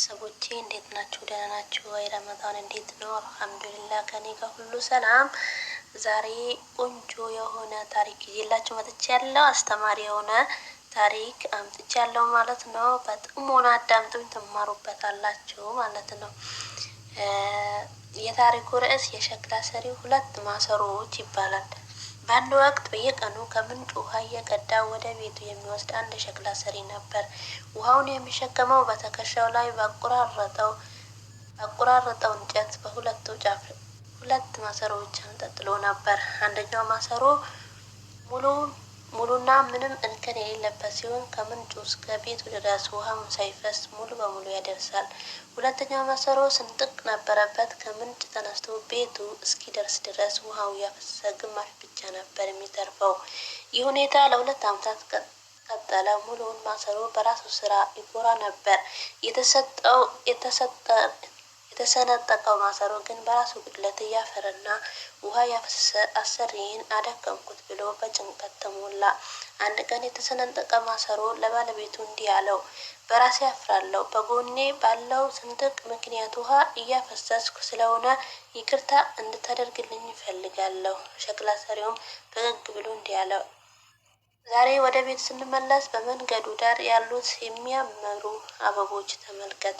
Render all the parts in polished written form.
ቤተሰቦቼ እንዴት ናችሁ? ደህና ናችሁ ወይ? ረመዳን እንዴት ነው? አልሐምዱሊላህ ከኔ ጋር ሁሉ ሰላም። ዛሬ ቆንጆ የሆነ ታሪክ ይዤላችሁ መጥቻለሁ። አስተማሪ የሆነ ታሪክ አምጥቻለሁ ማለት ነው። በጥሞና አዳምጡኝ፣ ትማሩበታላችሁ ማለት ነው። የታሪኩ ርዕስ የሸክላ ሰሪው ሁለት ማሰሮዎች ይባላል። በአንድ ወቅት በየቀኑ ከምንጭ ውሃ እየቀዳ ወደ ቤቱ የሚወስድ አንድ ሸክላ ሰሪ ነበር። ውሃውን የሚሸከመው በትከሻው ላይ ባቆራረጠው እንጨት በሁለቱ ጫፍ ሁለት ማሰሮዎች አንጠልጥሎ ነበር። አንደኛው ማሰሮ ሙሉና ምንም እንከን የሌለበት ሲሆን ከምንጩ እስከ ቤቱ ድረስ ውሃውን ሳይፈስ ሙሉ በሙሉ ያደርሳል። ሁለተኛው ማሰሮ ስንጥቅ ነበረበት። ከምንጭ ተነስቶ ቤቱ እስኪደርስ ድረስ ውሃው ያፈሰሰ ግማሽ ብቻ ነበር የሚተርፈው። ይህ ሁኔታ ለ2 ዓመታት ቀጠለ። ሙሉውን ማሰሮ በራሱ ስራ ይኮራ ነበር። የተሰነጠቀው ማሰሮ ግን በራሱ ጉድለት እያፈረና ውሃ ያፈሰሰ አሰሪዬን አደከምኩት ብሎ በጭንቀት ተሞላ። አንድ ቀን የተሰነጠቀ ማሰሮ ለባለቤቱ እንዲህ አለው፣ በራሴ አፍራለሁ። በጎኔ ባለው ስንጥቅ ምክንያት ውሃ እያፈሰስኩ ስለሆነ ይቅርታ እንድታደርግልኝ እፈልጋለሁ። ሸክላ ሰሪውም ፈገግ ብሎ እንዲህ አለው፣ ዛሬ ወደ ቤት ስንመለስ በመንገዱ ዳር ያሉት የሚያምሩ አበቦች ተመልከት።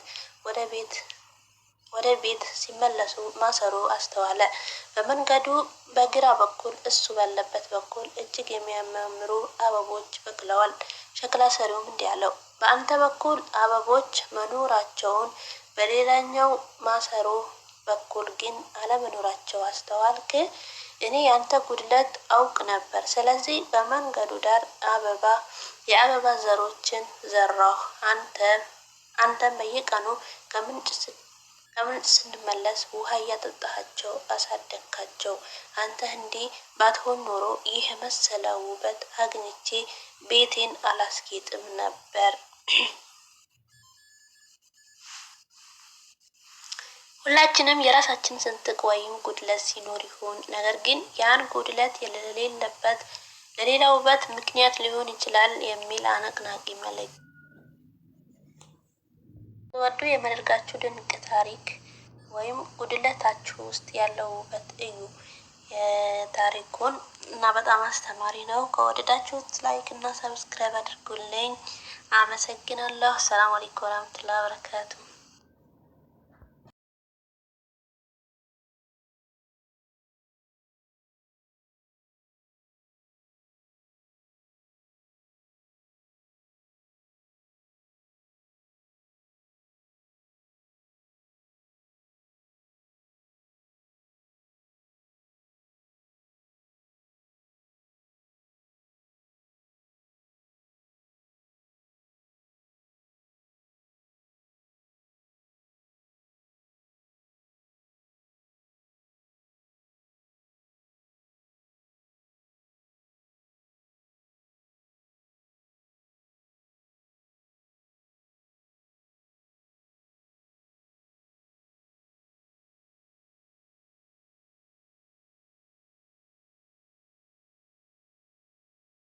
ወደ ቤት ሲመለሱ ማሰሮ አስተዋለ። በመንገዱ በግራ በኩል እሱ ባለበት በኩል እጅግ የሚያማምሩ አበቦች በቅለዋል። ሸክላ ሰሪውም እንዲህ አለው፣ በአንተ በኩል አበቦች መኖራቸውን በሌላኛው ማሰሮ በኩል ግን አለመኖራቸው አስተዋልክ? እኔ ያንተ ጉድለት አውቅ ነበር። ስለዚህ በመንገዱ ዳር የአበባ ዘሮችን ዘራሁ። አንተም በየቀኑ ከምንጭ ስንመለስ ውሃ እያጠጣሃቸው አሳደግካቸው። አንተ እንዲህ ባትሆን ኖሮ ይህ መሰለ ውበት አግኝቼ ቤቴን አላስጌጥም ነበር። ሁላችንም የራሳችን ስንጥቅ ወይም ጉድለት ሲኖር ይሆን? ነገር ግን ያን ጉድለት የሌለበት ለሌላ ውበት ምክንያት ሊሆን ይችላል የሚል አነቃቂ መልእክት ወዱ የማደርጋችሁ ድንቅ ታሪክ ወይም ጉድለታችሁ ውስጥ ያለው ውበት እዩ የታሪኩን እና በጣም አስተማሪ ነው። ከወደዳችሁት ላይክ እና ሰብስክራይብ አድርጉልኝ። አመሰግናለሁ። ሰላም አለይኩም ወራህመቱላሂ ወበረካቱ።